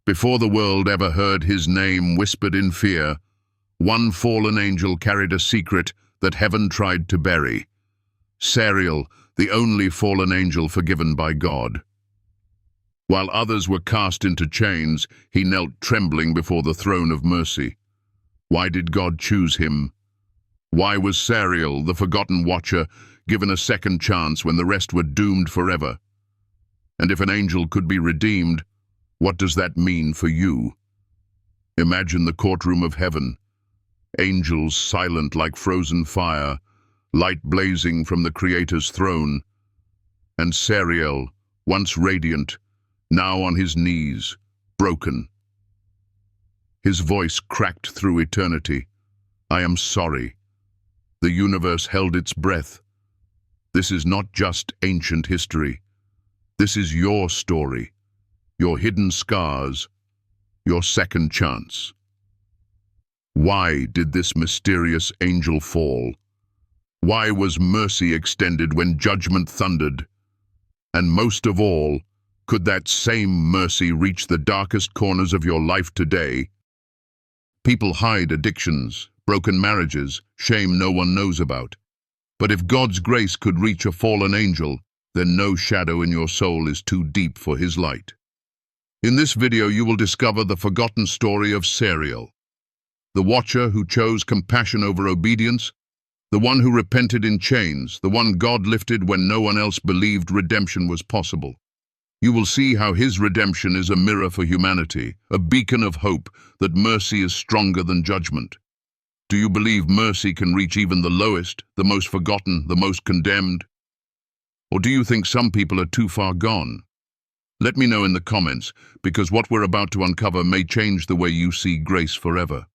Before the world ever heard his name whispered in fear, one fallen angel carried a secret that heaven tried to bury. Sariel, the only fallen angel forgiven by God. While others were cast into chains, he knelt trembling before the throne of mercy. Why did God choose him? Why was Sariel, the forgotten watcher, given a second chance when the rest were doomed forever? And if an angel could be redeemed, what does that mean for you? Imagine the courtroom of heaven. Angels silent like frozen fire, light blazing from the Creator's throne. And Sariel, once radiant, now on his knees, broken. His voice cracked through eternity. I am sorry. The universe held its breath. This is not just ancient history. This is your story, your hidden scars, your second chance. Why did this mysterious angel fall? Why was mercy extended when judgment thundered? And most of all, could that same mercy reach the darkest corners of your life today? People hide addictions, broken marriages, shame no one knows about. But if God's grace could reach a fallen angel, then no shadow in your soul is too deep for his light. In this video, you will discover the forgotten story of Sariel, the watcher who chose compassion over obedience, the one who repented in chains, the one God lifted when no one else believed redemption was possible. You will see how his redemption is a mirror for humanity, a beacon of hope that mercy is stronger than judgment. Do you believe mercy can reach even the lowest, the most forgotten, the most condemned? Or do you think some people are too far gone? Let me know in the comments, because what we're about to uncover may change the way you see grace forever.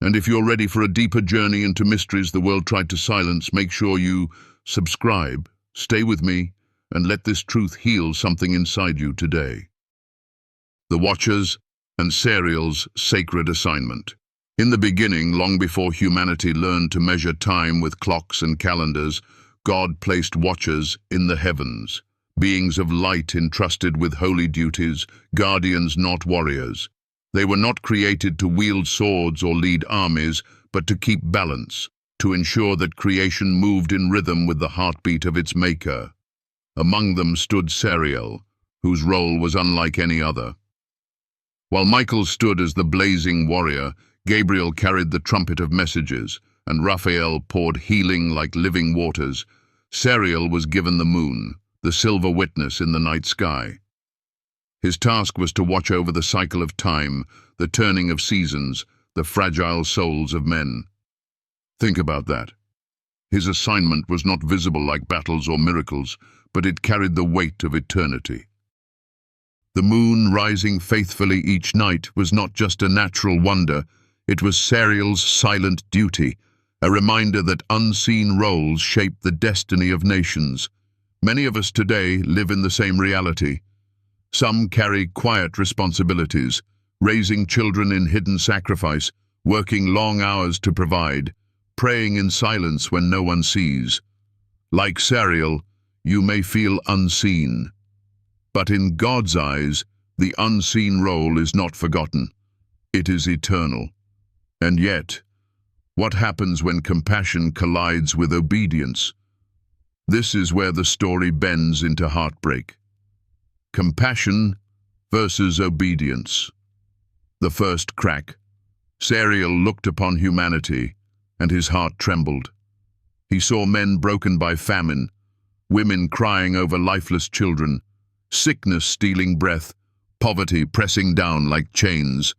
And if you're ready for a deeper journey into mysteries the world tried to silence, make sure you subscribe, stay with me, and let this truth heal something inside you today. The Watchers and Sariel's sacred assignment. In the beginning, long before humanity learned to measure time with clocks and calendars, God placed watchers in the heavens, beings of light entrusted with holy duties, guardians not warriors. They were not created to wield swords or lead armies, but to keep balance, to ensure that creation moved in rhythm with the heartbeat of its maker. Among them stood Sariel, whose role was unlike any other. While Michael stood as the blazing warrior, Gabriel carried the trumpet of messages, and Raphael poured healing like living waters, Sariel was given the moon, the silver witness in the night sky. His task was to watch over the cycle of time, the turning of seasons, the fragile souls of men. Think about that. His assignment was not visible like battles or miracles, but it carried the weight of eternity. The moon rising faithfully each night was not just a natural wonder, it was Sariel's silent duty, a reminder that unseen roles shape the destiny of nations. Many of us today live in the same reality. Some carry quiet responsibilities, raising children in hidden sacrifice, working long hours to provide, praying in silence when no one sees. Like Sariel, you may feel unseen. But in God's eyes, the unseen role is not forgotten. It is eternal. And yet, what happens when compassion collides with obedience? This is where the story bends into heartbreak. Compassion versus obedience. The first crack. Sariel looked upon humanity, and his heart trembled. He saw men broken by famine, women crying over lifeless children, sickness stealing breath, poverty pressing down like chains.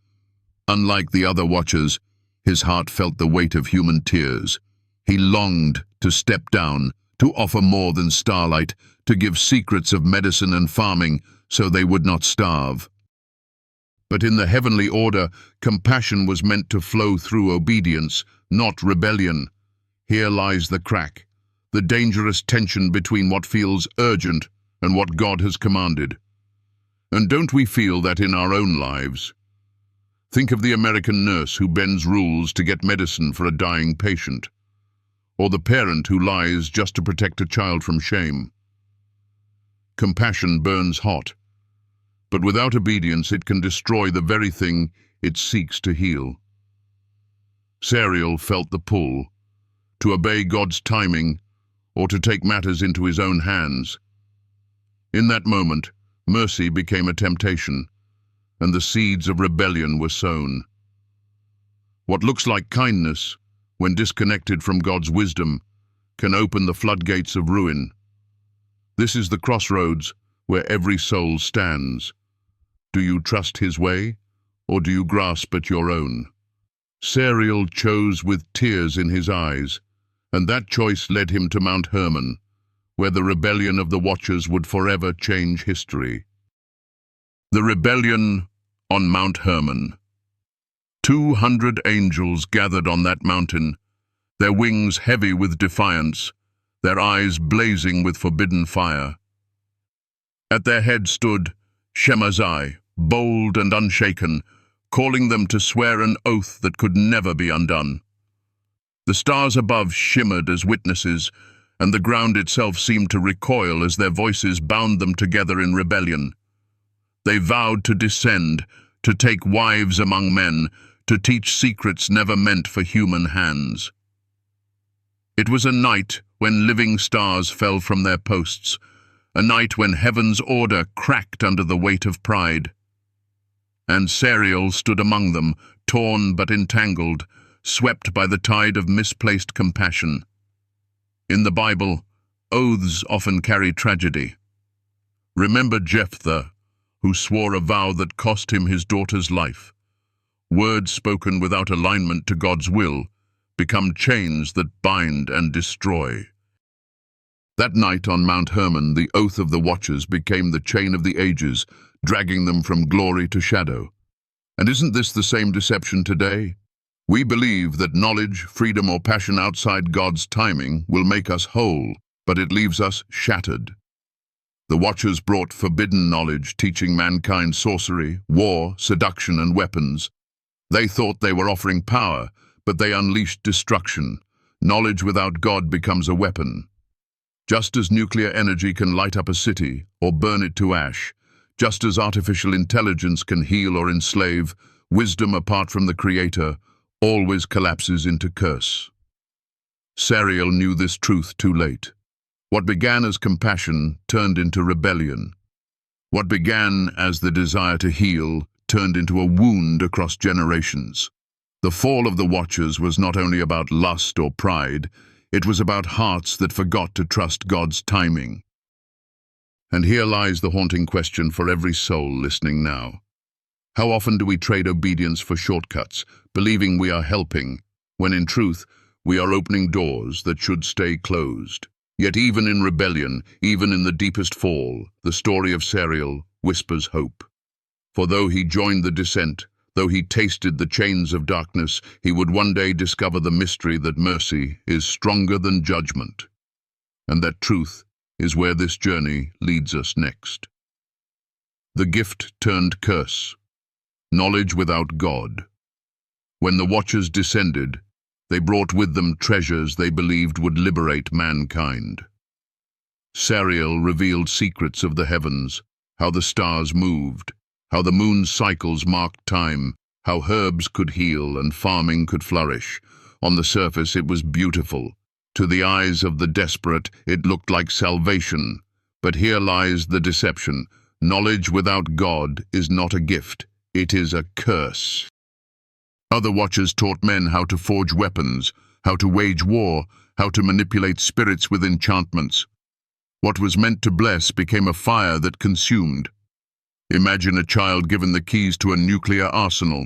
Unlike the other watchers, his heart felt the weight of human tears. He longed to step down, to offer more than starlight, to give secrets of medicine and farming so they would not starve. But in the heavenly order, compassion was meant to flow through obedience, not rebellion. Here lies the crack, the dangerous tension between what feels urgent and what God has commanded. And don't we feel that in our own lives? Think of the American nurse who bends rules to get medicine for a dying patient, or the parent who lies just to protect a child from shame. Compassion burns hot, but without obedience it can destroy the very thing it seeks to heal. Sariel felt the pull, to obey God's timing or to take matters into his own hands. In that moment, mercy became a temptation, and the seeds of rebellion were sown. What looks like kindness, when disconnected from God's wisdom, can open the floodgates of ruin. This is the crossroads where every soul stands. Do you trust his way, or do you grasp at your own? Sariel chose with tears in his eyes, and that choice led him to Mount Hermon, where the rebellion of the Watchers would forever change history. The rebellion on Mount Hermon. 200 angels gathered on that mountain, their wings heavy with defiance, their eyes blazing with forbidden fire. At their head stood Shemazai, bold and unshaken, calling them to swear an oath that could never be undone. The stars above shimmered as witnesses, and the ground itself seemed to recoil as their voices bound them together in rebellion. They vowed to descend, to take wives among men, to teach secrets never meant for human hands. It was a night when living stars fell from their posts, a night when heaven's order cracked under the weight of pride. And Sariel stood among them, torn but entangled, swept by the tide of misplaced compassion. In the Bible, oaths often carry tragedy. Remember Jephthah, who swore a vow that cost him his daughter's life. Words spoken without alignment to God's will become chains that bind and destroy. That night on Mount Hermon, the oath of the Watchers became the chain of the ages, dragging them from glory to shadow. And isn't this the same deception today? We believe that knowledge, freedom, or passion outside God's timing will make us whole, but it leaves us shattered. The Watchers brought forbidden knowledge, teaching mankind sorcery, war, seduction, and weapons. They thought they were offering power, but they unleashed destruction. Knowledge without God becomes a weapon. Just as nuclear energy can light up a city or burn it to ash, just as artificial intelligence can heal or enslave, wisdom apart from the Creator always collapses into curse. Sariel knew this truth too late. What began as compassion turned into rebellion. What began as the desire to heal turned into a wound across generations. The fall of the Watchers was not only about lust or pride, it was about hearts that forgot to trust God's timing. And here lies the haunting question for every soul listening now. How often do we trade obedience for shortcuts, believing we are helping, when in truth we are opening doors that should stay closed? Yet even in rebellion, even in the deepest fall, the story of Sariel whispers hope. For though he joined the descent, though he tasted the chains of darkness, he would one day discover the mystery that mercy is stronger than judgment. And that truth is where this journey leads us next. The gift turned curse. Knowledge without God. When the Watchers descended, they brought with them treasures they believed would liberate mankind. Sariel revealed secrets of the heavens, how the stars moved, how the moon's cycles marked time, how herbs could heal and farming could flourish. On the surface it was beautiful. To the eyes of the desperate it looked like salvation. But here lies the deception. Knowledge without God is not a gift. It is a curse. Other Watchers taught men how to forge weapons, how to wage war, how to manipulate spirits with enchantments. What was meant to bless became a fire that consumed. Imagine a child given the keys to a nuclear arsenal.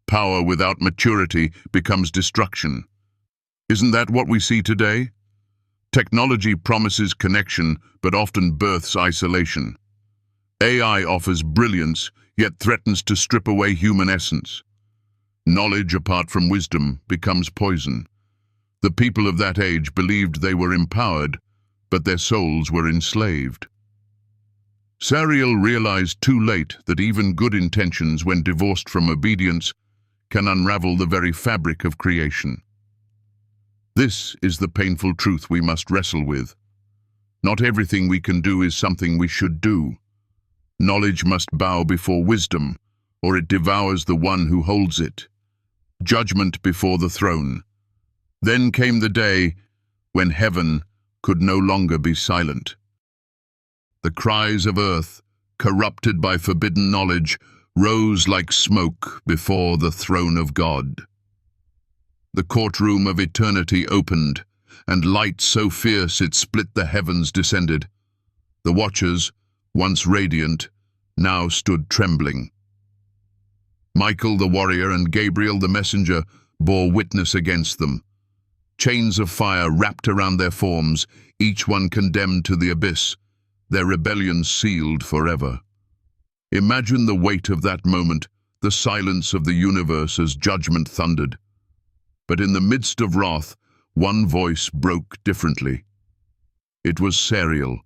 Power without maturity becomes destruction. Isn't that what we see today? Technology promises connection, but often births isolation. AI offers brilliance, yet threatens to strip away human essence. Knowledge apart from wisdom becomes poison. The people of that age believed they were empowered, but their souls were enslaved. Sariel realized too late that even good intentions, when divorced from obedience, can unravel the very fabric of creation. This is the painful truth we must wrestle with. Not everything we can do is something we should do. Knowledge must bow before wisdom, or it devours the one who holds it. Judgment before the throne. Then came the day when heaven could no longer be silent. The cries of earth, corrupted by forbidden knowledge, rose like smoke before the throne of God. The courtroom of eternity opened, and light so fierce it split the heavens descended. The watchers, once radiant, now stood trembling. Michael the warrior and Gabriel the messenger bore witness against them. Chains of fire wrapped around their forms, each one condemned to the abyss, their rebellion sealed forever. Imagine the weight of that moment, the silence of the universe as judgment thundered. But in the midst of wrath, one voice broke differently. It was Sariel,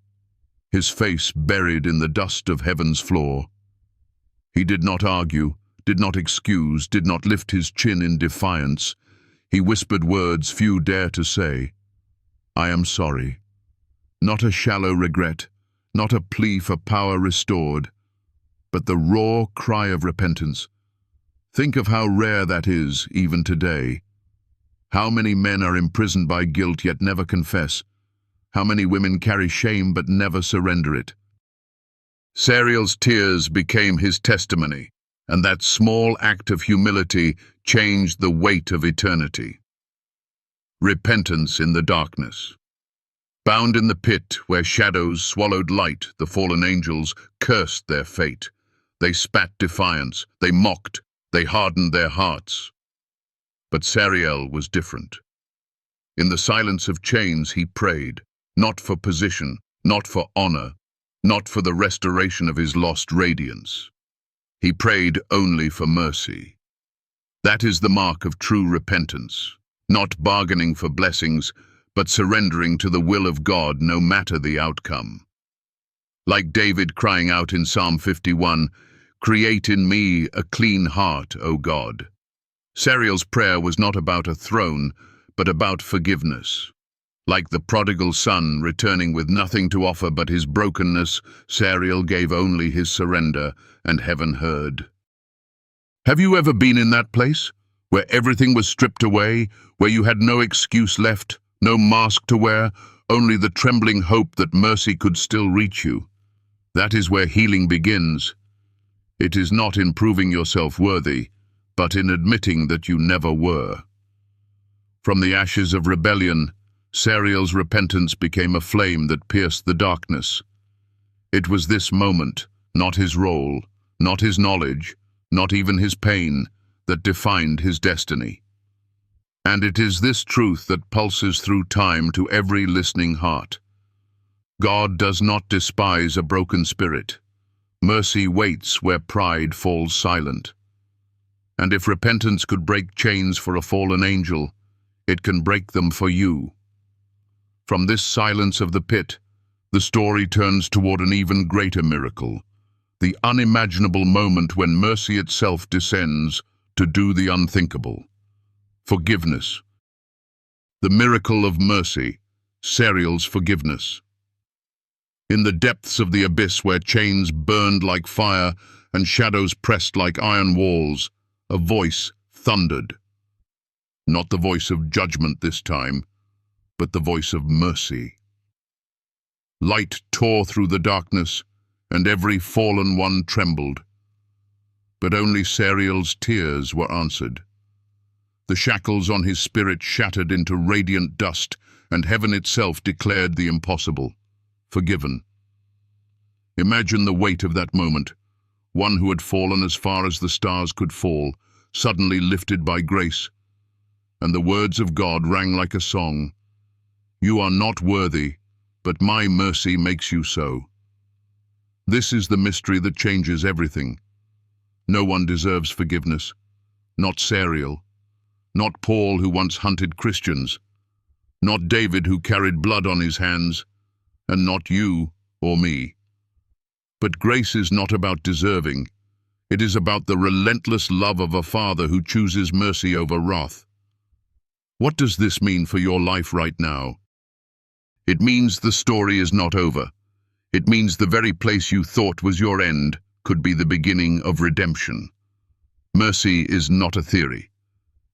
his face buried in the dust of heaven's floor. He did not argue, did not excuse, did not lift his chin in defiance. He whispered words few dare to say. I am sorry. Not a shallow regret, not a plea for power restored, but the raw cry of repentance. Think of how rare that is, even today. How many men are imprisoned by guilt yet never confess? How many women carry shame but never surrender it? Sariel's tears became his testimony, and that small act of humility changed the weight of eternity. Repentance in the darkness. Bound in the pit where shadows swallowed light, the fallen angels cursed their fate. They spat defiance, they mocked, they hardened their hearts. But Sariel was different. In the silence of chains he prayed, not for position, not for honor, not for the restoration of his lost radiance. He prayed only for mercy. That is the mark of true repentance, not bargaining for blessings, but surrendering to the will of God no matter the outcome. Like David crying out in Psalm 51, "Create in me a clean heart, O God." Sariel's prayer was not about a throne, but about forgiveness. Like the prodigal son returning with nothing to offer but his brokenness, Sariel gave only his surrender, and heaven heard. Have you ever been in that place, where everything was stripped away, where you had no excuse left, no mask to wear, only the trembling hope that mercy could still reach you? That is where healing begins. It is not in proving yourself worthy, but in admitting that you never were. From the ashes of rebellion, Sariel's repentance became a flame that pierced the darkness. It was this moment, not his role, not his knowledge, not even his pain, that defined his destiny. And it is this truth that pulses through time to every listening heart. God does not despise a broken spirit. Mercy waits where pride falls silent. And if repentance could break chains for a fallen angel, it can break them for you. From this silence of the pit, the story turns toward an even greater miracle, the unimaginable moment when mercy itself descends to do the unthinkable. Forgiveness. The miracle of mercy, Sariel's forgiveness. In the depths of the abyss where chains burned like fire and shadows pressed like iron walls, a voice thundered. Not the voice of judgment this time, but the voice of mercy. Light tore through the darkness, and every fallen one trembled. But only Sariel's tears were answered. The shackles on his spirit shattered into radiant dust, and heaven itself declared the impossible. Forgiven. Imagine the weight of that moment. One who had fallen as far as the stars could fall, suddenly lifted by grace. And the words of God rang like a song. You are not worthy, but my mercy makes you so. This is the mystery that changes everything. No one deserves forgiveness. Not Sariel. Not Paul, who once hunted Christians. Not David, who carried blood on his hands. And not you or me. But grace is not about deserving. It is about the relentless love of a Father who chooses mercy over wrath. What does this mean for your life right now? It means the story is not over. It means the very place you thought was your end could be the beginning of redemption. Mercy is not a theory.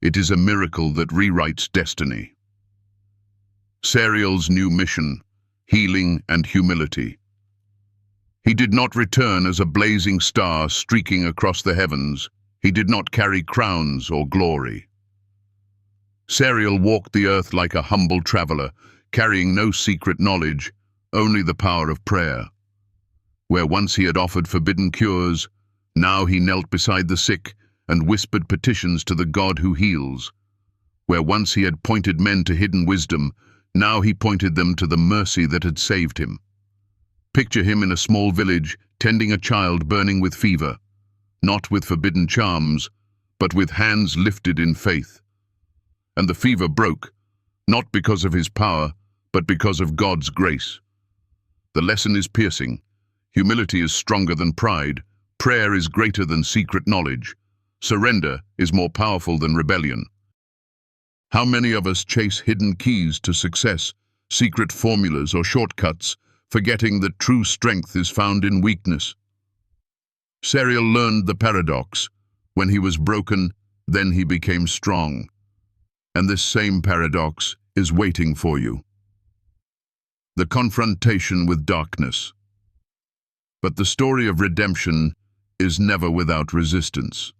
It is a miracle that rewrites destiny. Sariel's new mission: healing and humility. He did not return as a blazing star streaking across the heavens. He did not carry crowns or glory. Sariel walked the earth like a humble traveler, carrying no secret knowledge, only the power of prayer. Where once he had offered forbidden cures, now he knelt beside the sick and whispered petitions to the God who heals. Where once he had pointed men to hidden wisdom, now he pointed them to the mercy that had saved him. Picture him in a small village, tending a child burning with fever, not with forbidden charms, but with hands lifted in faith. And the fever broke, not because of his power, but because of God's grace. The lesson is piercing. Humility is stronger than pride. Prayer is greater than secret knowledge. Surrender is more powerful than rebellion. How many of us chase hidden keys to success, secret formulas or shortcuts, forgetting that true strength is found in weakness? Sariel learned the paradox. When he was broken, then he became strong. And this same paradox is waiting for you. The confrontation with darkness. But the story of redemption is never without resistance.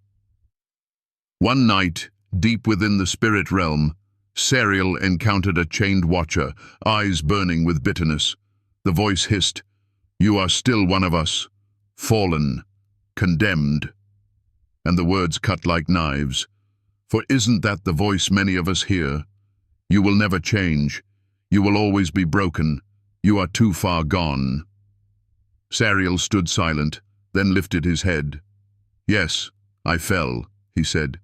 One night, deep within the spirit realm, Sariel encountered a chained watcher, eyes burning with bitterness. The voice hissed, "You are still one of us, fallen, condemned." And the words cut like knives. For isn't that the voice many of us hear? You will never change. You will always be broken. You are too far gone. Sariel stood silent, then lifted his head. "Yes, I fell," he said.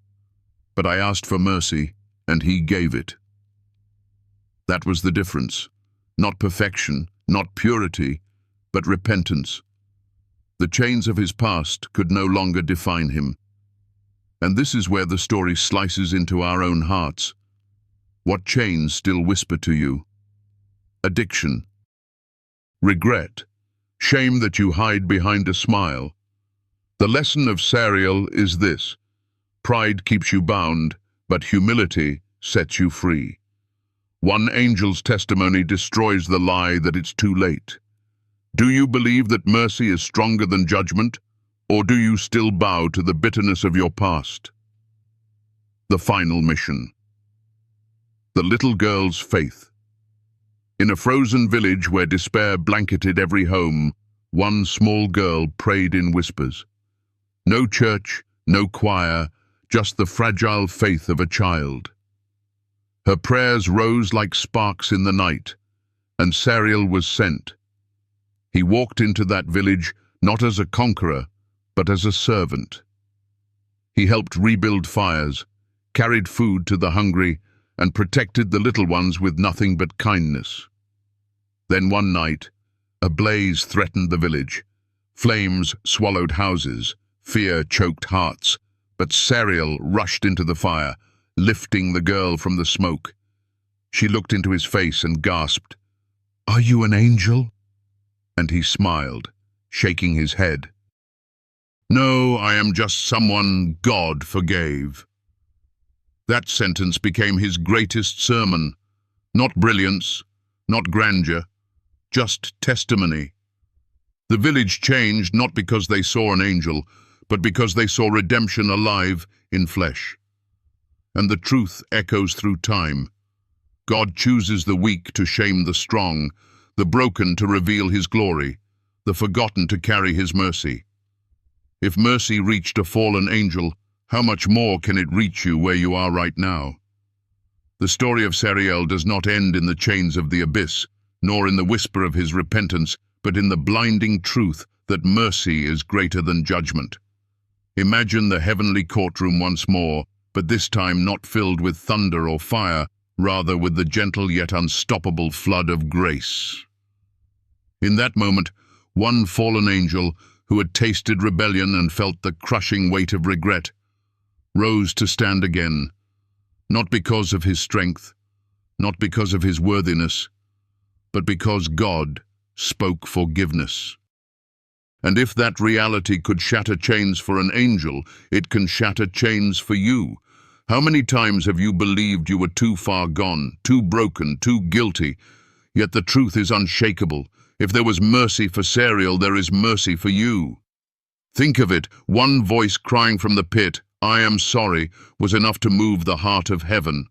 "But I asked for mercy, and he gave it." That was the difference. Not perfection, not purity, but repentance. The chains of his past could no longer define him. And this is where the story slices into our own hearts. What chains still whisper to you? Addiction. Regret. Shame that you hide behind a smile. The lesson of Sariel is this: pride keeps you bound, but humility sets you free. One angel's testimony destroys the lie that it's too late. Do you believe that mercy is stronger than judgment, or do you still bow to the bitterness of your past? The final mission. The little girl's faith. In a frozen village where despair blanketed every home, one small girl prayed in whispers. No church, no choir, just the fragile faith of a child. Her prayers rose like sparks in the night, and Sariel was sent. He walked into that village not as a conqueror, but as a servant. He helped rebuild fires, carried food to the hungry, and protected the little ones with nothing but kindness. Then one night, a blaze threatened the village. Flames swallowed houses, fear choked hearts, but Sariel rushed into the fire, lifting the girl from the smoke. She looked into his face and gasped, "Are you an angel?" And he smiled, shaking his head. "No, I am just someone God forgave." That sentence became his greatest sermon. Not brilliance, not grandeur, just testimony. The village changed not because they saw an angel, but because they saw redemption alive in flesh. And the truth echoes through time. God chooses the weak to shame the strong, the broken to reveal his glory, the forgotten to carry his mercy. If mercy reached a fallen angel, how much more can it reach you where you are right now? The story of Sariel does not end in the chains of the abyss, nor in the whisper of his repentance, but in the blinding truth that mercy is greater than judgment. Imagine the heavenly courtroom once more, but this time not filled with thunder or fire, rather with the gentle yet unstoppable flood of grace. In that moment, one fallen angel, who had tasted rebellion and felt the crushing weight of regret, rose to stand again, not because of his strength, not because of his worthiness, but because God spoke forgiveness. And if that reality could shatter chains for an angel, it can shatter chains for you. How many times have you believed you were too far gone, too broken, too guilty? Yet the truth is unshakable. If there was mercy for Sariel, there is mercy for you. Think of it, one voice crying from the pit, "I am sorry," was enough to move the heart of heaven.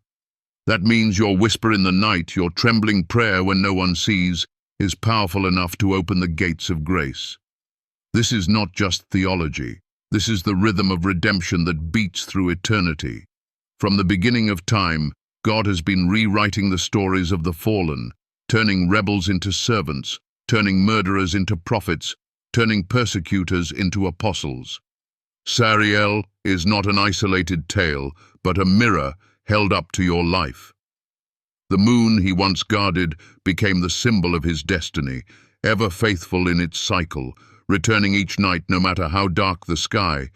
That means your whisper in the night, your trembling prayer when no one sees, is powerful enough to open the gates of grace. This is not just theology. This is the rhythm of redemption that beats through eternity. From the beginning of time, God has been rewriting the stories of the fallen, turning rebels into servants, turning murderers into prophets, turning persecutors into apostles. Sariel is not an isolated tale, but a mirror held up to your life. The moon he once guarded became the symbol of his destiny, ever faithful in its cycle, returning each night no matter how dark the sky.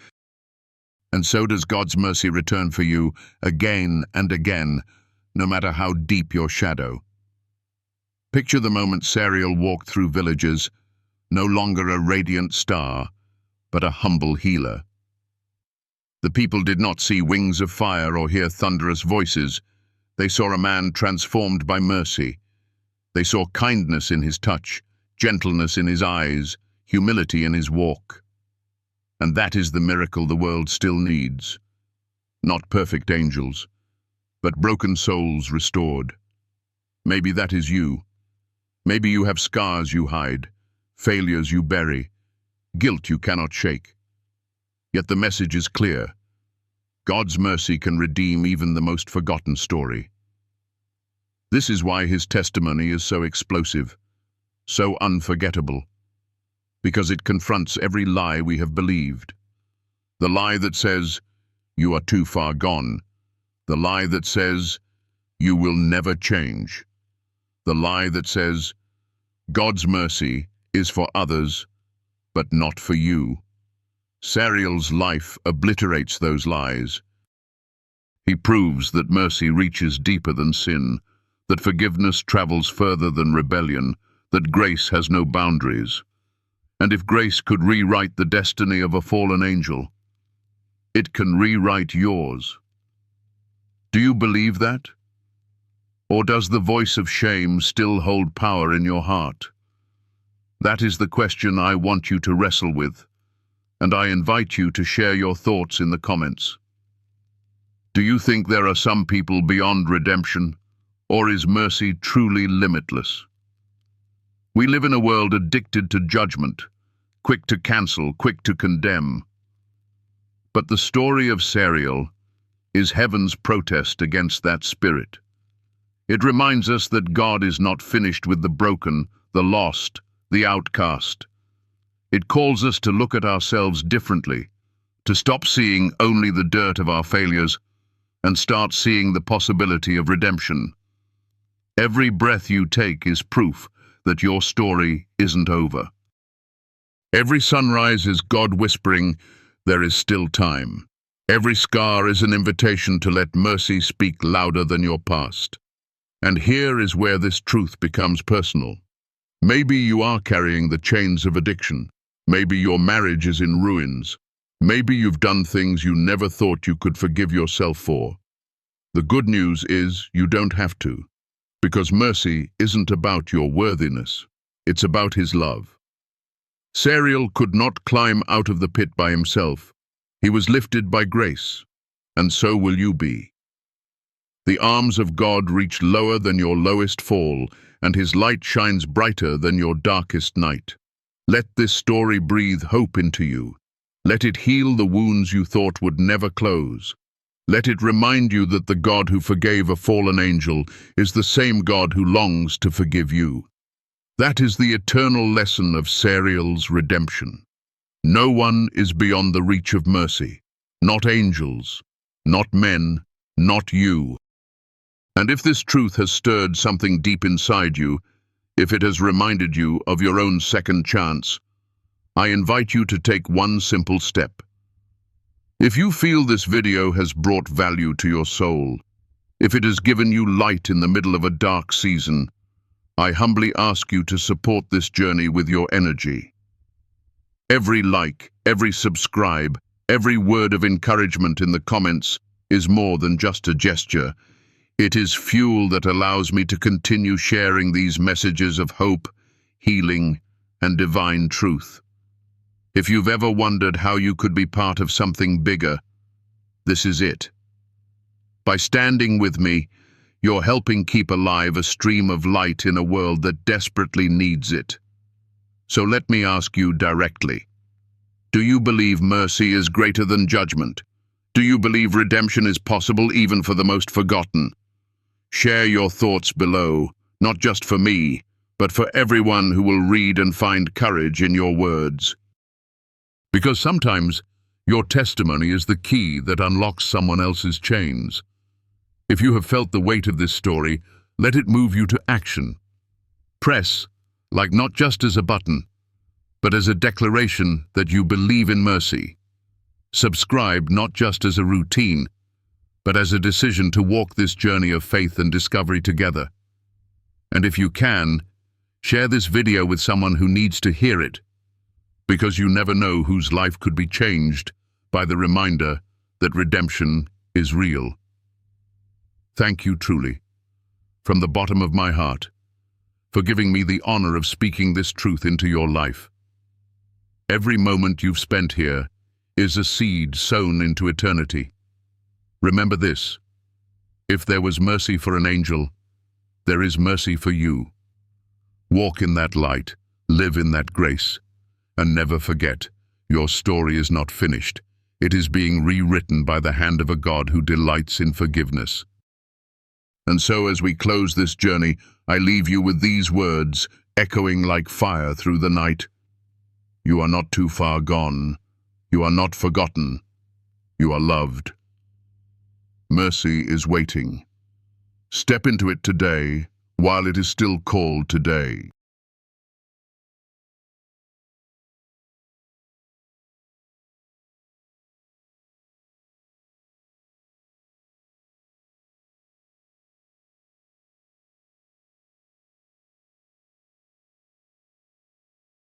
And so does God's mercy return for you again and again, no matter how deep your shadow. Picture the moment Sariel walked through villages, no longer a radiant star, but a humble healer. The people did not see wings of fire or hear thunderous voices. They saw a man transformed by mercy. They saw kindness in his touch, gentleness in his eyes, humility in his walk. And that is the miracle the world still needs. Not perfect angels, but broken souls restored. Maybe that is you. Maybe you have scars you hide, failures you bury, guilt you cannot shake. Yet the message is clear. God's mercy can redeem even the most forgotten story. This is why his testimony is so explosive, so unforgettable, because it confronts every lie we have believed. The lie that says, "You are too far gone." The lie that says, "You will never change." The lie that says, "God's mercy is for others, but not for you." Sariel's life obliterates those lies. He proves that mercy reaches deeper than sin, that forgiveness travels further than rebellion, that grace has no boundaries. And if grace could rewrite the destiny of a fallen angel, it can rewrite yours. Do you believe that? Or does the voice of shame still hold power in your heart? That is the question I want you to wrestle with, and I invite you to share your thoughts in the comments. Do you think there are some people beyond redemption, or is mercy truly limitless? We live in a world addicted to judgment, quick to cancel, quick to condemn. But the story of Sariel is heaven's protest against that spirit. It reminds us that God is not finished with the broken, the lost, the outcast. It calls us to look at ourselves differently, to stop seeing only the dirt of our failures and start seeing the possibility of redemption. Every breath you take is proof that your story isn't over. Every sunrise is God whispering, "There is still time." Every scar is an invitation to let mercy speak louder than your past. And here is where this truth becomes personal. Maybe you are carrying the chains of addiction. Maybe your marriage is in ruins. Maybe you've done things you never thought you could forgive yourself for. The good news is you don't have to, because mercy isn't about your worthiness. It's about his love. Sariel could not climb out of the pit by himself. He was lifted by grace, and so will you be. The arms of God reach lower than your lowest fall, and his light shines brighter than your darkest night. Let this story breathe hope into you. Let it heal the wounds you thought would never close. Let it remind you that the God who forgave a fallen angel is the same God who longs to forgive you. That is the eternal lesson of Sariel's redemption. No one is beyond the reach of mercy. Not angels, not men, not you. And if this truth has stirred something deep inside you, if it has reminded you of your own second chance, I invite you to take one simple step. If you feel this video has brought value to your soul, if it has given you light in the middle of a dark season, I humbly ask you to support this journey with your energy. Every like, every subscribe, every word of encouragement in the comments is more than just a gesture. It is fuel that allows me to continue sharing these messages of hope, healing, and divine truth. If you've ever wondered how you could be part of something bigger, this is it. By standing with me, you're helping keep alive a stream of light in a world that desperately needs it. So let me ask you directly. Do you believe mercy is greater than judgment? Do you believe redemption is possible even for the most forgotten? Share your thoughts below, not just for me, but for everyone who will read and find courage in your words. Because sometimes your testimony is the key that unlocks someone else's chains. If you have felt the weight of this story, let it move you to action. Press, like not just as a button, but as a declaration that you believe in mercy. Subscribe not just as a routine, but as a decision to walk this journey of faith and discovery together. And if you can, share this video with someone who needs to hear it, because you never know whose life could be changed by the reminder that redemption is real. Thank you truly, from the bottom of my heart, for giving me the honor of speaking this truth into your life. Every moment you've spent here is a seed sown into eternity. Remember this: if there was mercy for an angel, there is mercy for you. Walk in that light, live in that grace, and never forget, your story is not finished. It is being rewritten by the hand of a God who delights in forgiveness. And so as we close this journey, I leave you with these words, echoing like fire through the night. You are not too far gone. You are not forgotten. You are loved. Mercy is waiting. Step into it today, while it is still called today.